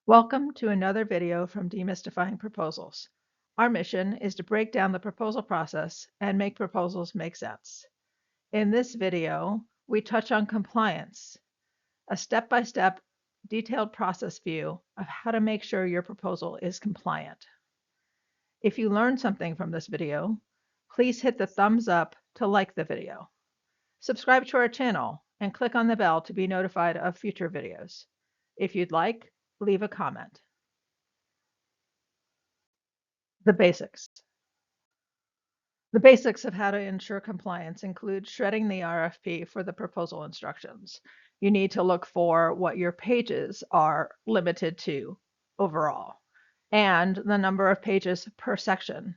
Welcome to another video from Demystifying Proposals. Our mission is to break down the proposal process and make proposals make sense. In this video, we touch on compliance, a step-by-step detailed process view of how to make sure your proposal is compliant. If you learned something from this video, please hit the thumbs up to like the video. Subscribe to our channel and click on the bell to be notified of future videos. If you'd like, leave a comment. The basics. The basics of how to ensure compliance include shredding the RFP for the proposal instructions. You need to look for what your pages are limited to overall and the number of pages per section.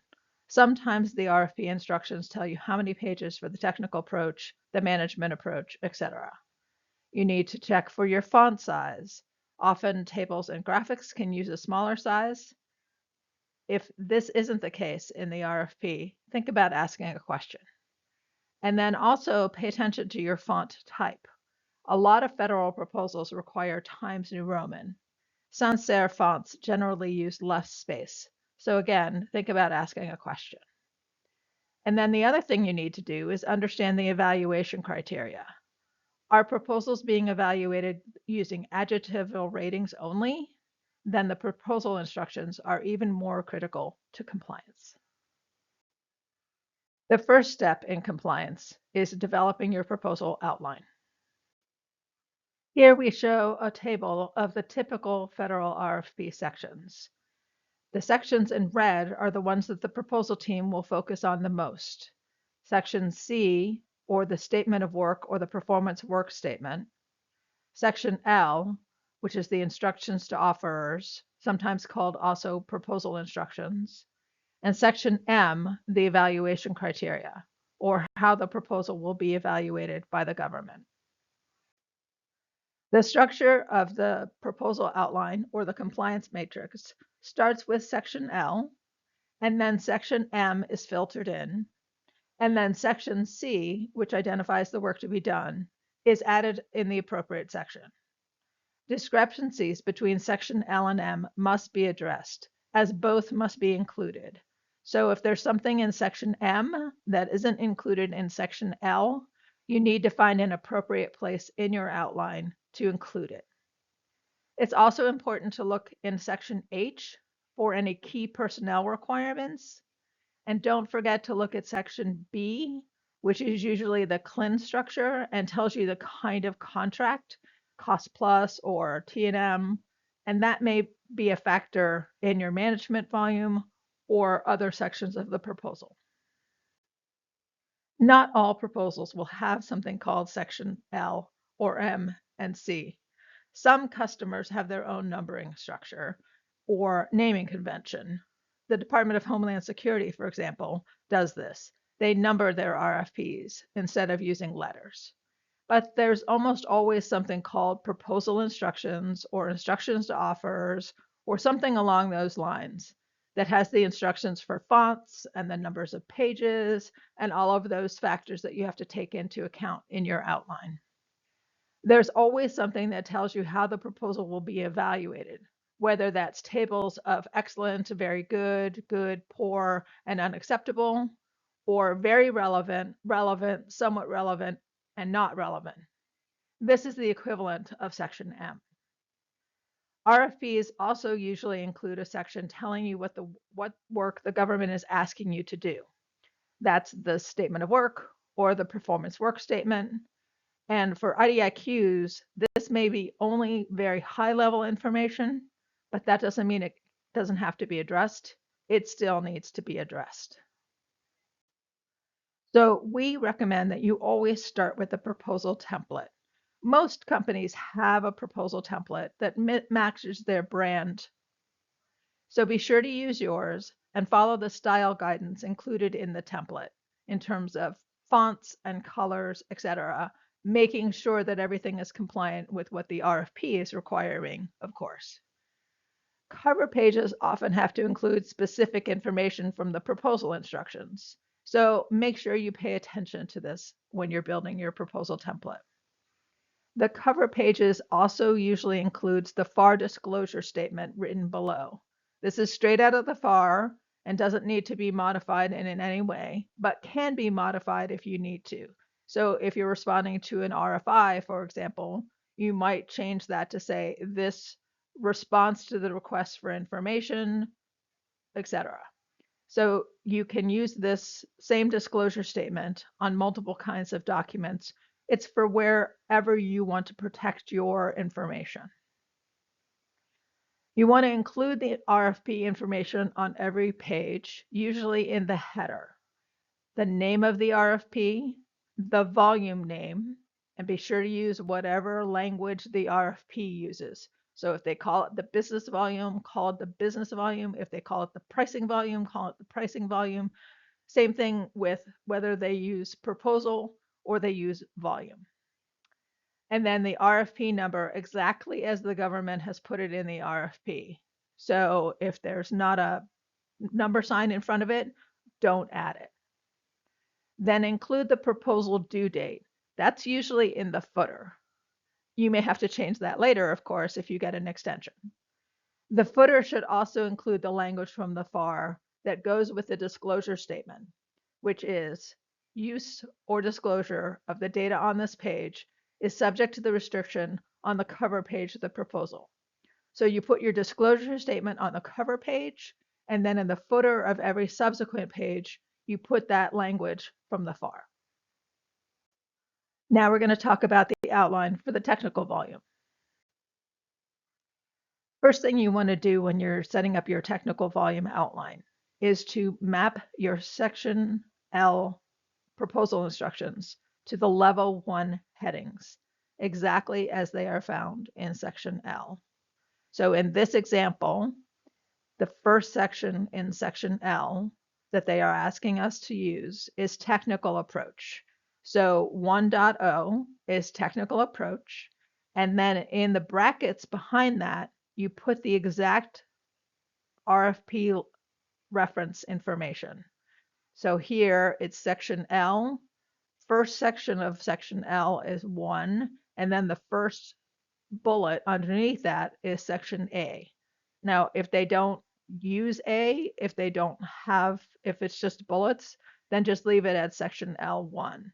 Sometimes the RFP instructions tell you how many pages for the technical approach, the management approach, etc. You need to check for your font size. Often tables and graphics can use a smaller size. If this isn't the case in the RFP, think about asking a question. And then also pay attention to your font type. A lot of federal proposals require Times New Roman. Sans serif fonts generally use less space. So again, think about asking a question. And then the other thing you need to do is understand the evaluation criteria. Are proposals being evaluated using adjectival ratings only? Then the proposal instructions are even more critical to compliance. The first step in compliance is developing your proposal outline. Here we show a table of the typical federal RFP sections. The sections in red are the ones that the proposal team will focus on the most. Section C, or the statement of work or the performance work statement. Section L, which is the instructions to offerers, sometimes called also proposal instructions, and Section M, the evaluation criteria, or how the proposal will be evaluated by the government. The structure of the proposal outline, or the compliance matrix, starts with Section L, and then Section M is filtered in, and then Section C, which identifies the work to be done, is added in the appropriate section. Discrepancies between Section L and M must be addressed, as both must be included. So if there's something in Section M that isn't included in Section L, you need to find an appropriate place in your outline to include it. It's also important to look in Section H for any key personnel requirements. And don't forget to look at Section B, which is usually the CLIN structure and tells you the kind of contract, cost plus or T&M, and that may be a factor in your management volume or other sections of the proposal. Not all proposals will have something called Section L or M and C. Some customers have their own numbering structure or naming convention. The Department of Homeland Security, for example, does this. They number their RFPs instead of using letters. But there's almost always something called proposal instructions or instructions to offerers or something along those lines that has the instructions for fonts and the numbers of pages and all of those factors that you have to take into account in your outline. There's always something that tells you how the proposal will be evaluated, whether that's tables of excellent, very good, good, poor, and unacceptable, or very relevant, relevant, somewhat relevant, and not relevant. This is the equivalent of Section M. RFPs also usually include a section telling you what work the government is asking you to do. That's the statement of work or the performance work statement. And for IDIQs, this may be only very high-level information, but that doesn't mean it doesn't have to be addressed. It still needs to be addressed. So we recommend that you always start with a proposal template. Most companies have a proposal template that matches their brand. So be sure to use yours and follow the style guidance included in the template in terms of fonts and colors, etc., making sure that everything is compliant with what the RFP is requiring, of course. Cover pages often have to include specific information from the proposal instructions. So make sure you pay attention to this when you're building your proposal template. The cover pages also usually includes the FAR disclosure statement written below. This is straight out of the FAR and doesn't need to be modified in any way, but can be modified if you need to. So if you're responding to an RFI, for example, you might change that to say this response to the request for information, etc. So you can use this same disclosure statement on multiple kinds of documents. It's for wherever you want to protect your information. You want to include the RFP information on every page, usually in the header. The name of the RFP, the volume name, and be sure to use whatever language the RFP uses. So if they call it the business volume, call it the business volume. If they call it the pricing volume, call it the pricing volume. Same thing with whether they use proposal or they use volume. And then the RFP number exactly as the government has put it in the RFP. So if there's not a number sign in front of it, don't add it. Then include the proposal due date. That's usually in the footer. You may have to change that later, of course, if you get an extension. The footer should also include the language from the FAR that goes with the disclosure statement, which is use or disclosure of the data on this page is subject to the restriction on the cover page of the proposal. So you put your disclosure statement on the cover page, and then in the footer of every subsequent page, you put that language from the FAR. Now we're going to talk about the outline for the technical volume. First thing you want to do when you're setting up your technical volume outline is to map your section L proposal instructions to the level 1 headings, exactly as they are found in section L. So in this example, the first section in section L that they are asking us to use is technical approach. So 1.0 is technical approach. And then in the brackets behind that, you put the exact RFP reference information. So here it's section L. First section of section L is 1, and then the first bullet underneath that is section A. Now, if they don't use A, if it's just bullets, then just leave it at section L1.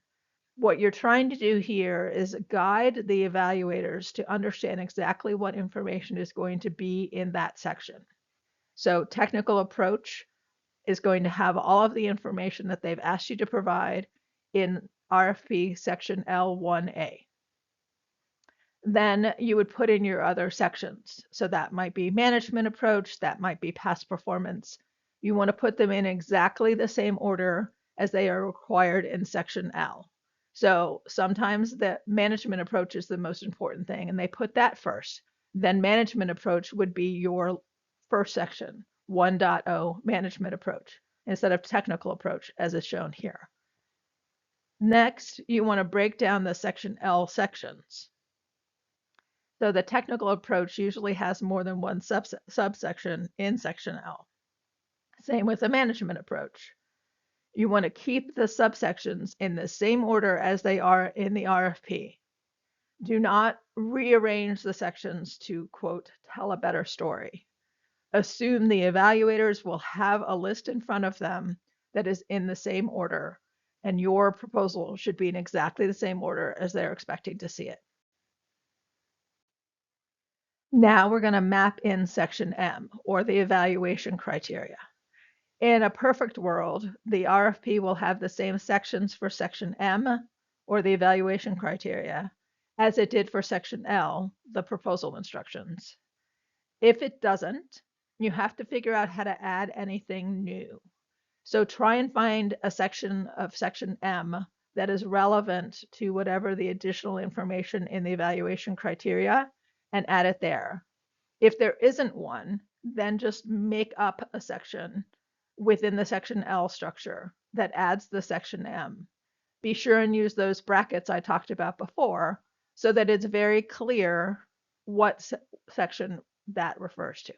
What you're trying to do here is guide the evaluators to understand exactly what information is going to be in that section. So technical approach is going to have all of the information that they've asked you to provide in RFP section L1A. Then you would put in your other sections. So that might be management approach, that might be past performance. You want to put them in exactly the same order as they are required in section L. So sometimes the management approach is the most important thing, and they put that first. Then management approach would be your first section, 1.0 management approach, instead of technical approach as is shown here. Next, you want to break down the section L sections. So the technical approach usually has more than one subsection in section L. Same with the management approach. You want to keep the subsections in the same order as they are in the RFP. Do not rearrange the sections to, quote, tell a better story. Assume the evaluators will have a list in front of them that is in the same order, and your proposal should be in exactly the same order as they're expecting to see it. Now we're going to map in section M, or the evaluation criteria. In a perfect world, the RFP will have the same sections for section M, or the evaluation criteria, as it did for section L, the proposal instructions. If it doesn't, you have to figure out how to add anything new. So try and find a section of section M that is relevant to whatever the additional information in the evaluation criteria and add it there. If there isn't one, then just make up a section within the section L structure that adds the section M. Be sure and use those brackets I talked about before so that it's very clear what section that refers to.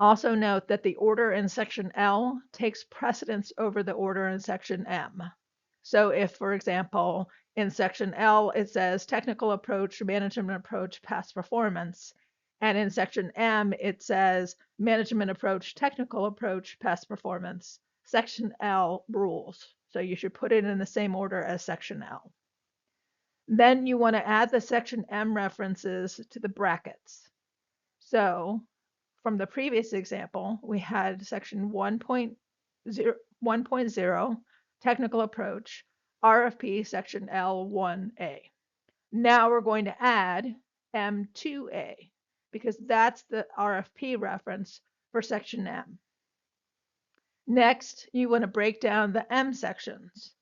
Also note that the order in section L takes precedence over the order in section M. So if, for example, in section L, it says technical approach, management approach, past performance, and in section M, it says management approach, technical approach, past performance, section L rules. So you should put it in the same order as section L. Then you want to add the section M references to the brackets. So from the previous example, we had section 1.0, technical approach, RFP section L1A. Now we're going to add M2A because that's the RFP reference for section M. Next, you want to break down the M sections.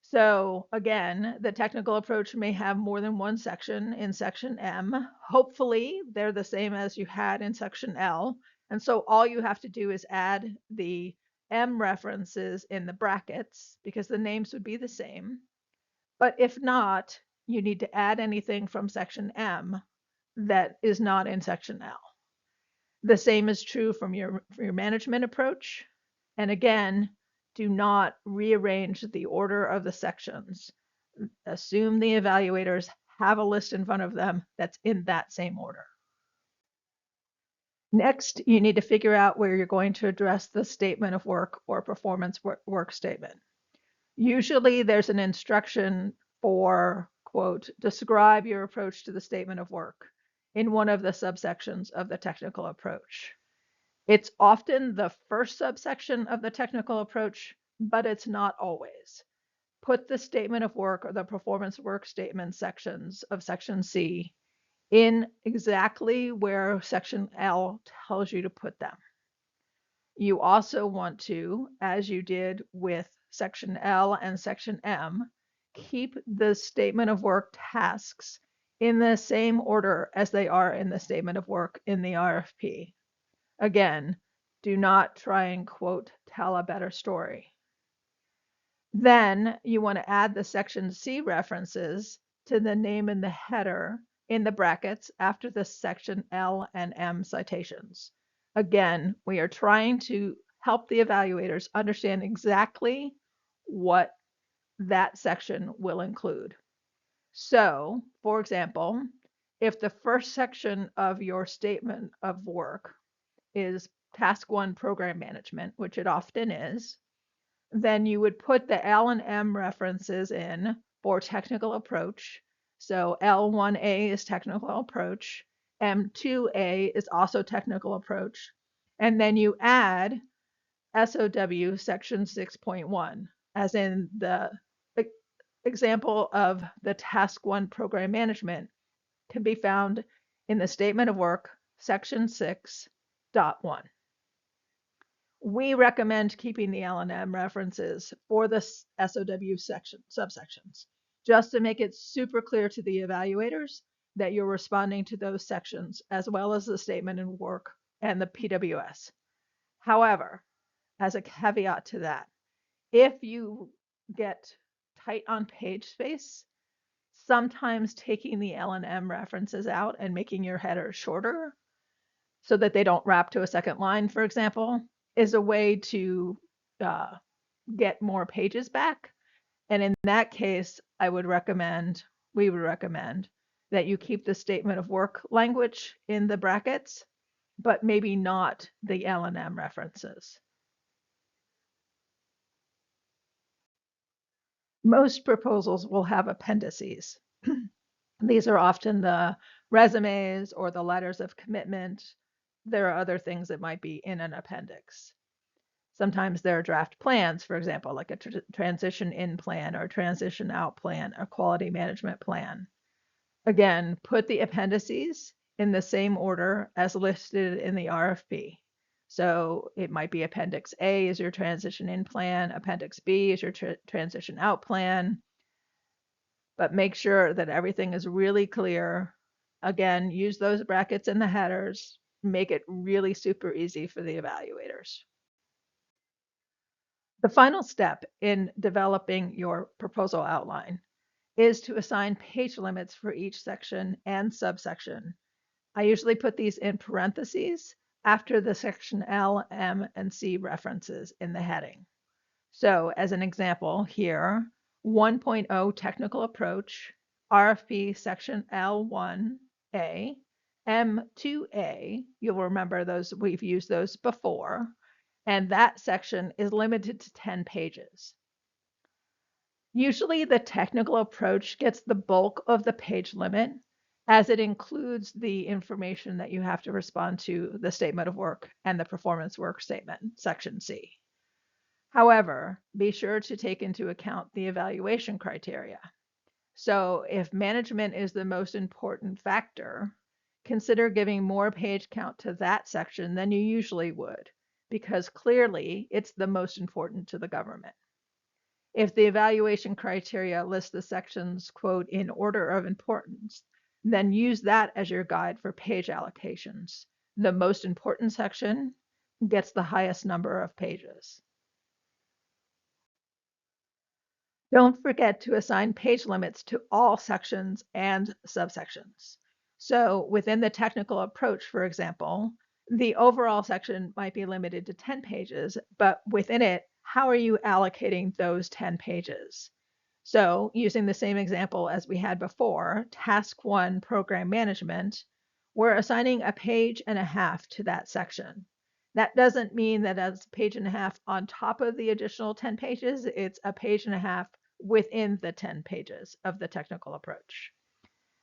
So again, the technical approach may have more than one section in section M. Hopefully, they're the same as you had in section L. And so all you have to do is add the M references in the brackets because the names would be the same. But if not, you need to add anything from section M that is not in section L. The same is true for your management approach. And again, do not rearrange the order of the sections. Assume the evaluators have a list in front of them that's in that same order. Next, you need to figure out where you're going to address the statement of work or performance work statement. Usually there's an instruction for, quote, describe your approach to the statement of work in one of the subsections of the technical approach. It's often the first subsection of the technical approach, but it's not always. Put the statement of work or the performance work statement sections of section C in exactly where section L tells you to put them. You also want to, as you did with section L and section M, keep the statement of work tasks in the same order as they are in the statement of work in the RFP. Again, do not try and, quote, tell a better story. Then you want to add the section C references to the name in the header in the brackets after the section L and M citations. Again, we are trying to help the evaluators understand exactly what that section will include. So, for example, if the first section of your statement of work is task 1 program management, which it often is, then you would put the L and M references in for technical approach. So L1A is technical approach, M2A is also technical approach, and then you add SOW section 6.1, as in the example of the task 1 program management can be found in the statement of work section 6.1. We recommend keeping the L&M references for the SOW subsections, just to make it super clear to the evaluators that you're responding to those sections, as well as the statement of work and the PWS. However, as a caveat to that, if you get tight on page space, sometimes taking the L&M references out and making your headers shorter so that they don't wrap to a second line, for example, is a way to get more pages back. And in that case, we would recommend that you keep the statement of work language in the brackets, but maybe not the L&M references. Most proposals will have appendices. These are often the resumes or the letters of commitment. There are other things that might be in an appendix. Sometimes there are draft plans, for example, like a transition in plan or transition out plan, a quality management plan. Again, put the appendices in the same order as listed in the RFP. So it might be Appendix A is your transition in plan, Appendix B is your transition out plan, but make sure that everything is really clear. Again, use those brackets in the headers, make it really super easy for the evaluators. The final step in developing your proposal outline is to assign page limits for each section and subsection. I usually put these in parentheses after the section L, M, and C references in the heading. So as an example here, 1.0 technical approach, RFP section L1A, M2A, you'll remember those, we've used those before, and that section is limited to 10 pages. Usually the technical approach gets the bulk of the page limit as it includes the information that you have to respond to the statement of work and the performance work statement, section C. However, be sure to take into account the evaluation criteria. So if management is the most important factor, consider giving more page count to that section than you usually would, because clearly it's the most important to the government. If the evaluation criteria lists the sections, quote, in order of importance, then use that as your guide for page allocations. The most important section gets the highest number of pages. Don't forget to assign page limits to all sections and subsections. So within the technical approach, for example, the overall section might be limited to 10 pages, but within it, how are you allocating those 10 pages? So using the same example as we had before, task 1, program management, we're assigning a page and a half to that section. That doesn't mean that it's a page and a half on top of the additional 10 pages. It's a page and a half within the 10 pages of the technical approach.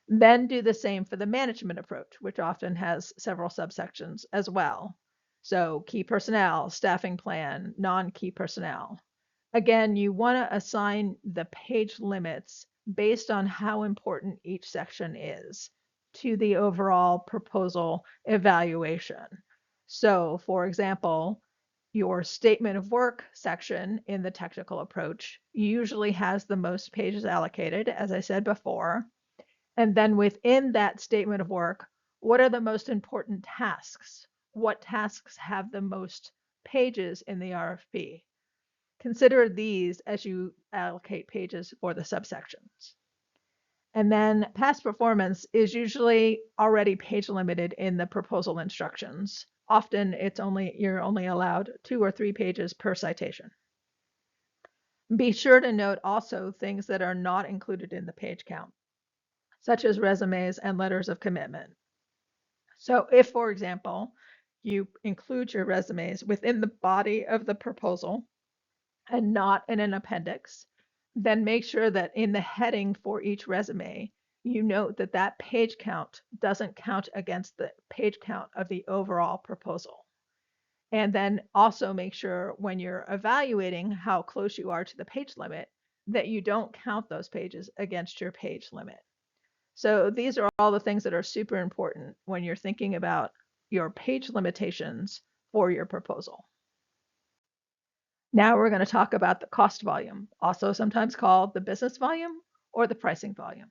Then do the same for the management approach, which often has several subsections as well. So key personnel, staffing plan, non-key personnel. Again, you want to assign the page limits based on how important each section is to the overall proposal evaluation. So for example, your statement of work section in the technical approach usually has the most pages allocated, as I said before. And then within that statement of work, what are the most important tasks? What tasks have the most pages in the RFP? Consider these as you allocate pages for the subsections. And then past performance is usually already page limited in the proposal instructions. Often you're only allowed 2 or 3 pages per citation. Be sure to note also things that are not included in the page count, such as resumes and letters of commitment. So if, for example, you include your resumes within the body of the proposal and not in an appendix, then make sure that in the heading for each resume, you note that that page count doesn't count against the page count of the overall proposal. And then also make sure when you're evaluating how close you are to the page limit, that you don't count those pages against your page limit. So these are all the things that are super important when you're thinking about your page limitations for your proposal. Now we're going to talk about the cost volume, also sometimes called the business volume or the pricing volume.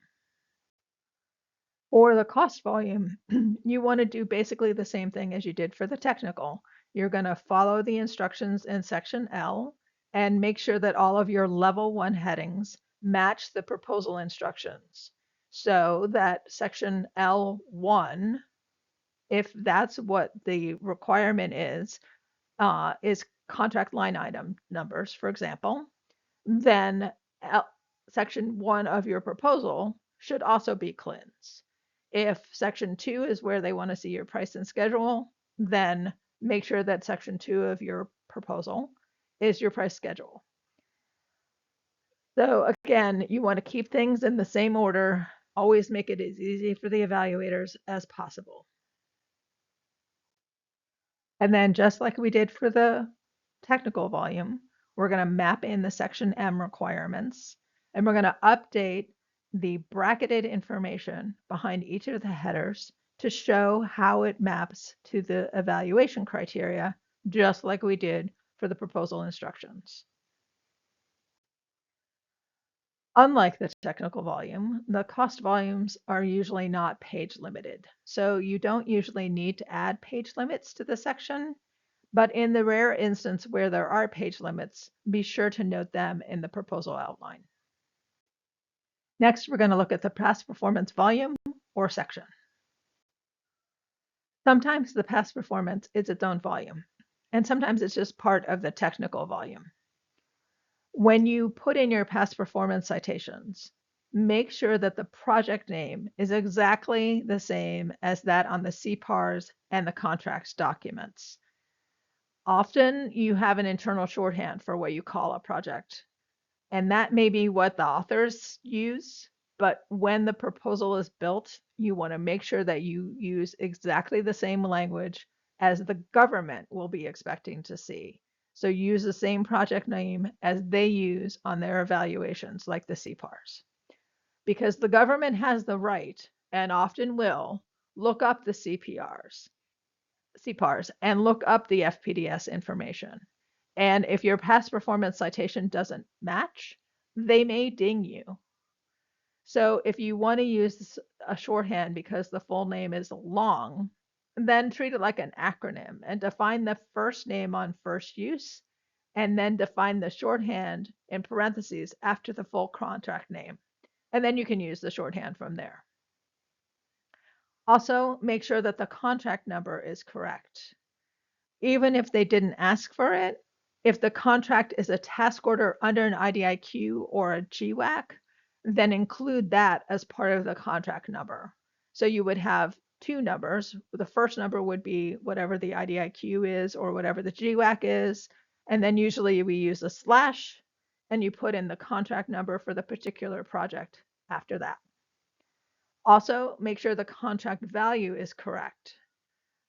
For the cost volume, you want to do basically the same thing as you did for the technical. You're going to follow the instructions in section L and make sure that all of your level 1 headings match the proposal instructions. So that section L1, if that's what the requirement is contract line item numbers, for example, then section 1 of your proposal should also be CLINs. If section 2 is where they want to see your price and schedule, then make sure that section 2 of your proposal is your price schedule. So again, you want to keep things in the same order, always make it as easy for the evaluators as possible. And then just like we did for the technical volume, we're going to map in the section M requirements, and we're going to update the bracketed information behind each of the headers to show how it maps to the evaluation criteria, just like we did for the proposal instructions. Unlike the technical volume, the cost volumes are usually not page limited. So you don't usually need to add page limits to the section, but in the rare instance where there are page limits, be sure to note them in the proposal outline. Next, we're going to look at the past performance volume or section. Sometimes the past performance is its own volume, and sometimes it's just part of the technical volume. When you put in your past performance citations, make sure that the project name is exactly the same as that on the CPARs and the contracts documents. Often you have an internal shorthand for what you call a project, and that may be what the authors use. But when the proposal is built, you want to make sure that you use exactly the same language as the government will be expecting to see. So use the same project name as they use on their evaluations, like the CPARs. Because the government has the right, and often will, look up the CPARs and look up the FPDS information. And if your past performance citation doesn't match, they may ding you. So if you want to use a shorthand because the full name is long, then treat it like an acronym and define the first name on first use, and then define the shorthand in parentheses after the full contract name. And then you can use the shorthand from there. Also, make sure that the contract number is correct. Even if they didn't ask for it, if the contract is a task order under an IDIQ or a GWAC, then include that as part of the contract number. So you would have two numbers. The first number would be whatever the IDIQ is or whatever the GWAC is. And then usually we use a slash and you put in the contract number for the particular project after that. Also, make sure the contract value is correct.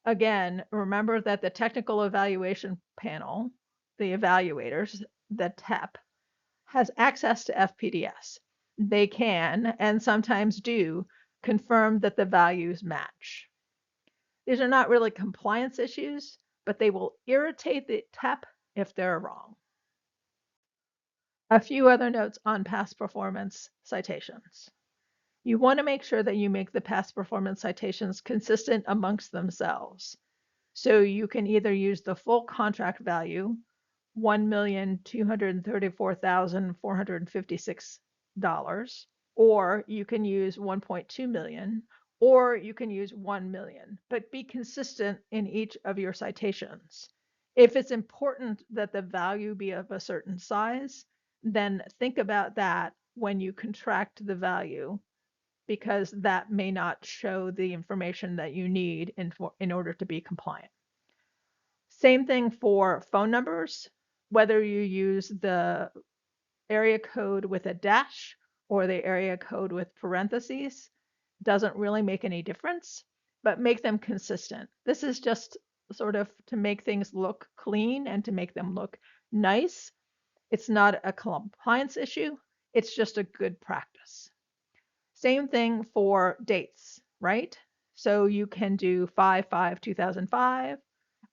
Again, remember that the technical evaluation panel, the evaluators, the TEP, has access to FPDS. They can, and sometimes do, confirm that the values match. These are not really compliance issues, but they will irritate the TEP if they're wrong. A few other notes on past performance citations. You want to make sure that you make the past performance citations consistent amongst themselves. So you can either use the full contract value, $1,234,456, or you can use 1.2 million, or you can use 1 million, but be consistent in each of your citations. If it's important that the value be of a certain size, then think about that when you contract the value, because that may not show the information that you need in order to be compliant. Same thing for phone numbers, whether you use the area code with a dash or the area code with parentheses, doesn't really make any difference, but make them consistent. This is just sort of to make things look clean and to make them look nice. It's not a compliance issue, it's just a good practice. Same thing for dates, right? So you can do 5/5/2005,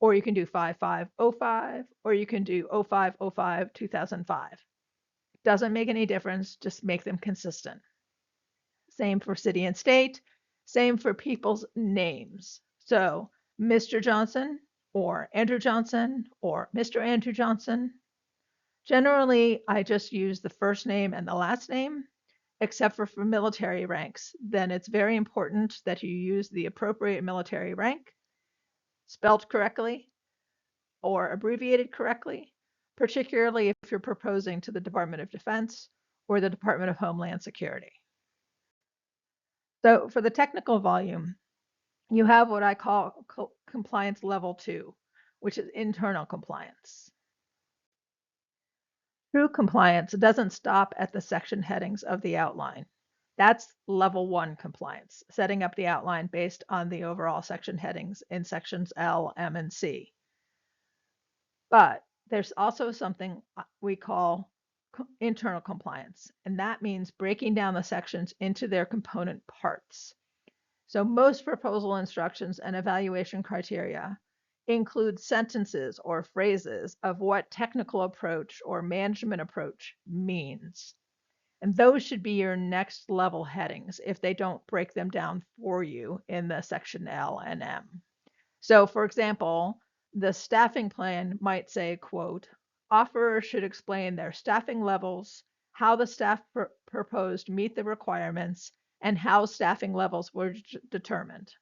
or you can do 5/5/05, or you can do 05/05/2005. Doesn't make any difference, just make them consistent. Same for city and state, same for people's names. So Mr. Johnson or Andrew Johnson or Mr. Andrew Johnson. Generally, I just use the first name and the last name, except for military ranks. Then it's very important that you use the appropriate military rank, spelled correctly or abbreviated correctly, particularly if you're proposing to the Department of Defense or the Department of Homeland Security. So for the technical volume, you have what I call compliance level 2, which is internal compliance. True compliance doesn't stop at the section headings of the outline. That's level 1 compliance, setting up the outline based on the overall section headings in sections L, M, and C. But there's also something we call internal compliance, and that means breaking down the sections into their component parts. So most proposal instructions and evaluation criteria include sentences or phrases of what technical approach or management approach means. And those should be your next level headings if they don't break them down for you in the section L and M. So for example, the staffing plan might say, quote, offerers should explain their staffing levels, how the staff proposed meet the requirements, and how staffing levels were determined.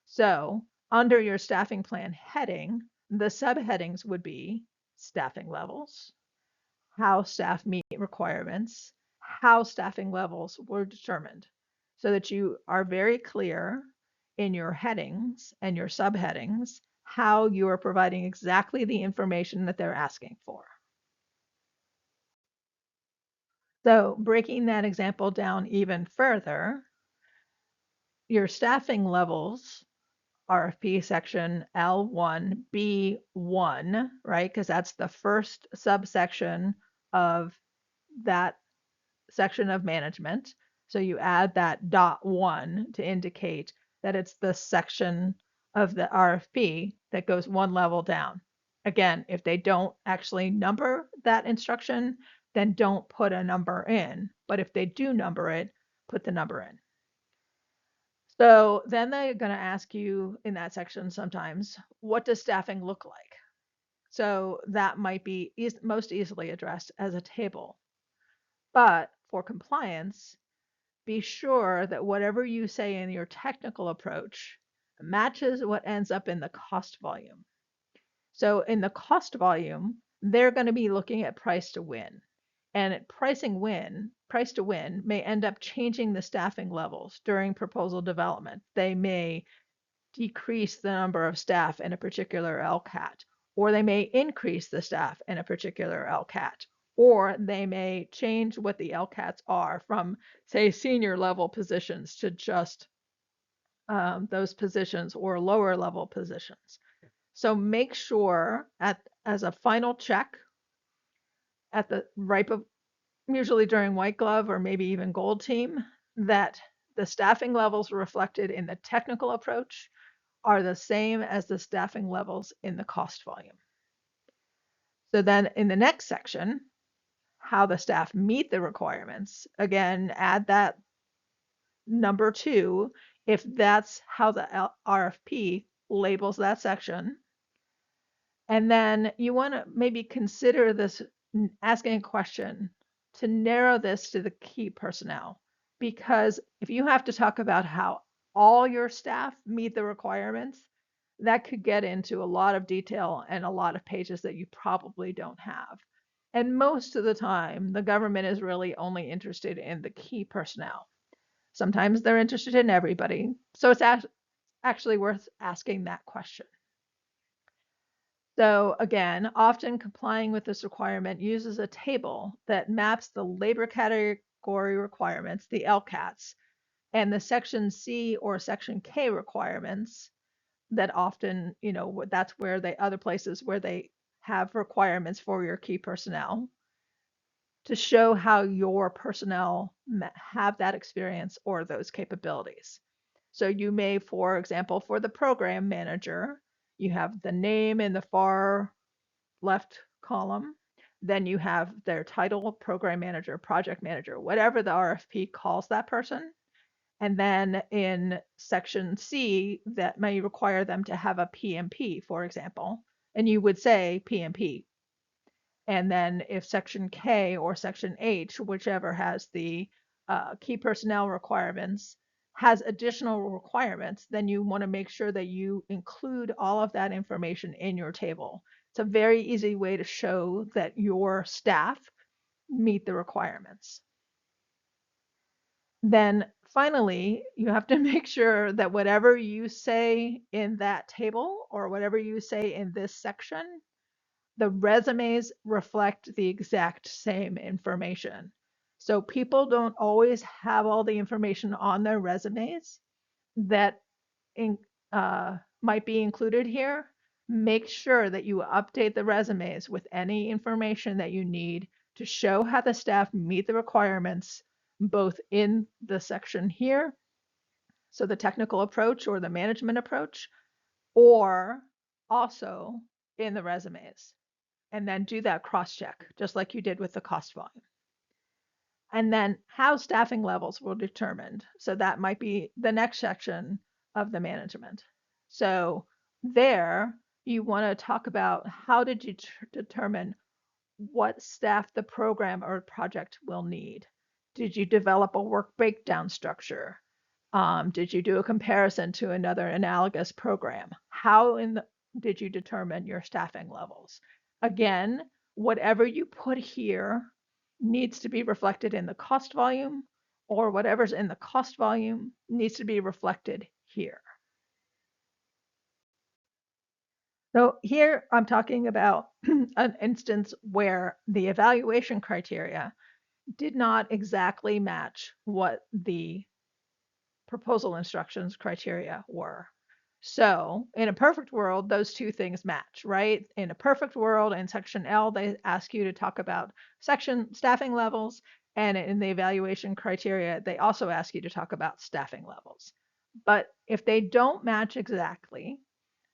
So under your staffing plan heading, the subheadings would be staffing levels, how staff meet requirements, how staffing levels were determined, so that you are very clear in your headings and your subheadings how you are providing exactly the information that they're asking for. So breaking that example down even further, your staffing levels, RFP section L1B1, right? Because that's the first subsection of that section of management. So you add that .1 to indicate that it's the section of the RFP that goes one level down. Again, if they don't actually number that instruction, then don't put a number in. But if they do number it, put the number in. So then they're going to ask you in that section sometimes, what does staffing look like? So that might be most easily addressed as a table. But for compliance, be sure that whatever you say in your technical approach matches what ends up in the cost volume. So in the cost volume, they're going to be looking at price to win. And price to win may end up changing the staffing levels during proposal development. They may decrease the number of staff in a particular LCAT, or they may increase the staff in a particular LCAT, or they may change what the LCATs are from, say, senior level positions to just those positions or lower level positions. So make sure as a final check at the ripe of, usually during white glove or maybe even gold team, that the staffing levels reflected in the technical approach are the same as the staffing levels in the cost volume. So then in the next section, how the staff meet the requirements, again, add that number 2 if that's how the RFP labels that section. And then you want to maybe consider this, asking a question to narrow this to the key personnel. Because if you have to talk about how all your staff meet the requirements, that could get into a lot of detail and a lot of pages that you probably don't have. And most of the time, the government is really only interested in the key personnel. Sometimes they're interested in everybody. So it's actually worth asking that question. So again, often complying with this requirement uses a table that maps the labor category requirements, the LCATs, and the section C or section K requirements that often, that's where other places where they have requirements for your key personnel to show how your personnel have that experience or those capabilities. So you may, for example, for the program manager, you have the name in the far left column. Then you have their title, program manager, project manager, whatever the RFP calls that person. And then in section C, that may require them to have a PMP, for example, and you would say PMP. And then if section K or section H, whichever has the key personnel requirements, has additional requirements, then you want to make sure that you include all of that information in your table. It's a very easy way to show that your staff meet the requirements. Then finally, you have to make sure that whatever you say in that table or whatever you say in this section, the resumes reflect the exact same information. So people don't always have all the information on their resumes that might be included here. Make sure that you update the resumes with any information that you need to show how the staff meet the requirements, both in the section here, so the technical approach or the management approach, or also in the resumes. And then do that cross check, just like you did with the cost volume. And then how staffing levels were determined. So that might be the next section of the management. So there you want to talk about how did you determine what staff the program or project will need? Did you develop a work breakdown structure? Did you do a comparison to another analogous program? How did you determine your staffing levels? Again, whatever you put here needs to be reflected in the cost volume, or whatever's in the cost volume needs to be reflected here. So here I'm talking about an instance where the evaluation criteria did not exactly match what the proposal instructions criteria were. So in a perfect world, those two things match, right? In a perfect world, in section L, they ask you to talk about section staffing levels. And in the evaluation criteria, they also ask you to talk about staffing levels. But if they don't match exactly,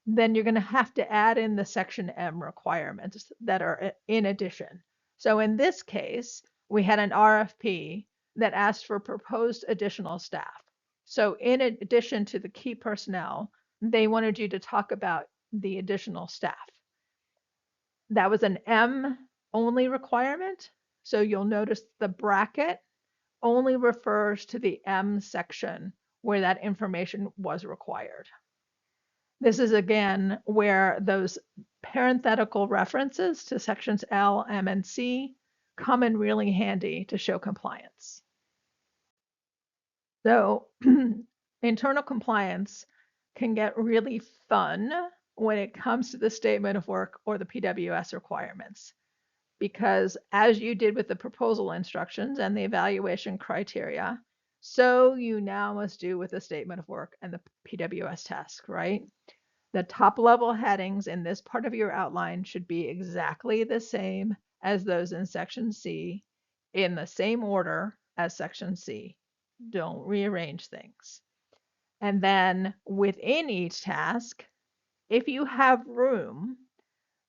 then you're going to have to add in the section M requirements that are in addition. So in this case, we had an RFP that asked for proposed additional staff. So in addition to the key personnel, they wanted you to talk about the additional staff. That was an M only requirement. So you'll notice the bracket only refers to the M section where that information was required. This is again where those parenthetical references to sections L, M, and C come in really handy to show compliance. So internal compliance can get really fun when it comes to the statement of work or the PWS requirements, because as you did with the proposal instructions and the evaluation criteria, so you now must do with the statement of work and the PWS task, right? The top level headings in this part of your outline should be exactly the same as those in section C, in the same order as section C. Don't rearrange things. And then within each task, if you have room,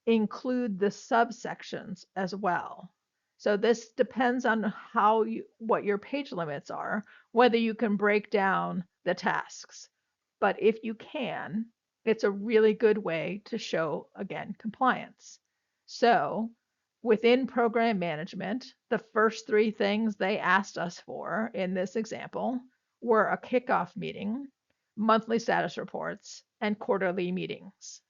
include the subsections as well. So this depends on what your page limits are, whether you can break down the tasks. But if you can, it's a really good way to show, again, compliance. So within program management, the first three things they asked us for in this example were a kickoff meeting, monthly status reports, and quarterly meetings.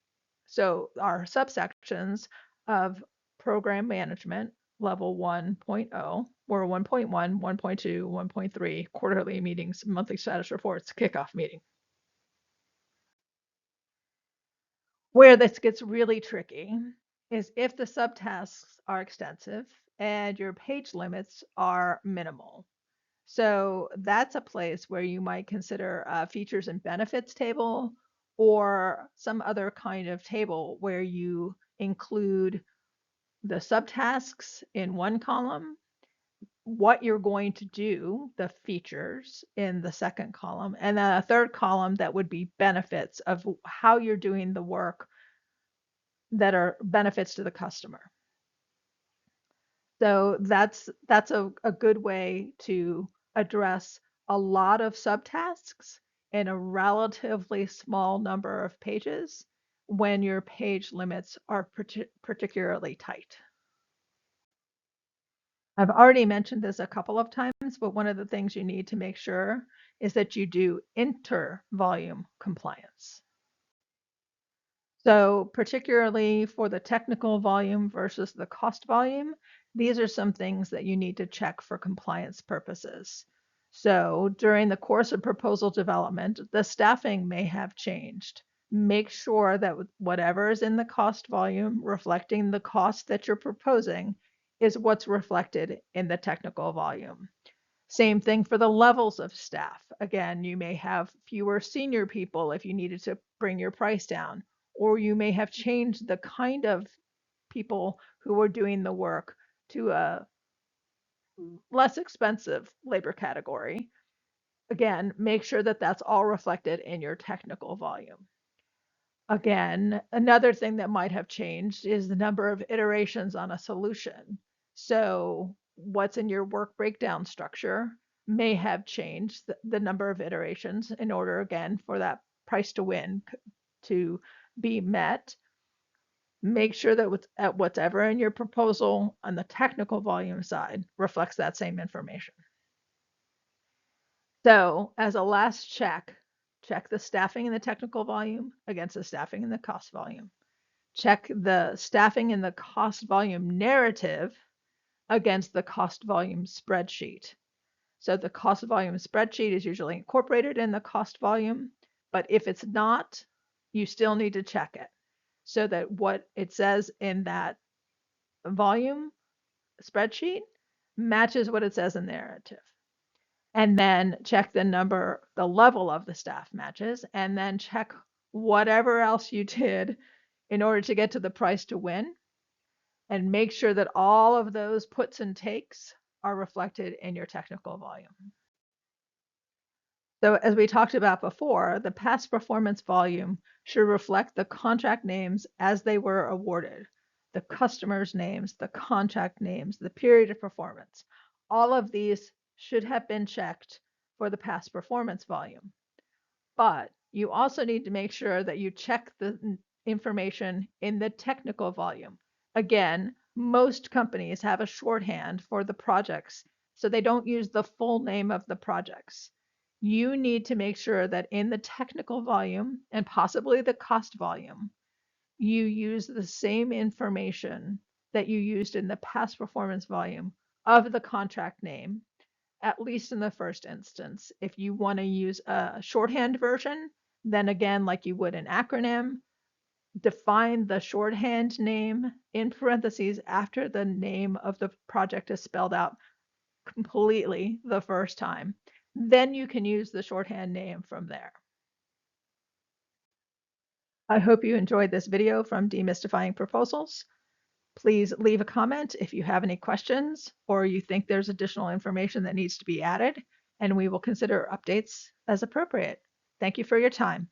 So our subsections of program management level 1.0 were 1.1, 1.2, 1.3, quarterly meetings, monthly status reports, kickoff meeting. Where this gets really tricky is if the subtasks are extensive and your page limits are minimal. So that's a place where you might consider a features and benefits table or some other kind of table where you include the subtasks in one column, what you're going to do, the features in the second column, and then a third column that would be benefits of how you're doing the work that are benefits to the customer. So that's a good way to address a lot of subtasks in a relatively small number of pages when your page limits are particularly tight. I've already mentioned this a couple of times, but one of the things you need to make sure is that you do inter-volume compliance. So particularly for the technical volume versus the cost volume, these are some things that you need to check for compliance purposes. So during the course of proposal development, the staffing may have changed. Make sure that whatever is in the cost volume reflecting the cost that you're proposing is what's reflected in the technical volume. Same thing for the levels of staff. Again, you may have fewer senior people if you needed to bring your price down, or you may have changed the kind of people who are doing the work to a less expensive labor category. Again, make sure that that's all reflected in your technical volume. Again, another thing that might have changed is the number of iterations on a solution. So what's in your work breakdown structure may have changed the number of iterations in order, again, for that price to win to be met. Make sure that whatever in your proposal on the technical volume side reflects that same information. So as a last check the staffing in the technical volume against the staffing in the cost volume. check the staffing and the cost volume narrative against the cost volume spreadsheet. So the cost volume spreadsheet is usually incorporated in the cost volume, but if it's not, you still need to check it so that what it says in that volume spreadsheet matches what it says in the narrative. And then check the level of the staff matches, and then check whatever else you did in order to get to the price to win, and make sure that all of those puts and takes are reflected in your technical volume. So as we talked about before, the past performance volume should reflect the contract names as they were awarded, the customers' names, the contract names, the period of performance. All of these should have been checked for the past performance volume. But you also need to make sure that you check the information in the technical volume. Again, most companies have a shorthand for the projects, so they don't use the full name of the projects. You need to make sure that in the technical volume and possibly the cost volume, you use the same information that you used in the past performance volume of the contract name, at least in the first instance. If you want to use a shorthand version, then again, like you would an acronym, define the shorthand name in parentheses after the name of the project is spelled out completely the first time. Then you can use the shorthand name from there. I hope you enjoyed this video from Demystifying Proposals. Please leave a comment if you have any questions or you think there's additional information that needs to be added, and we will consider updates as appropriate. Thank you for your time.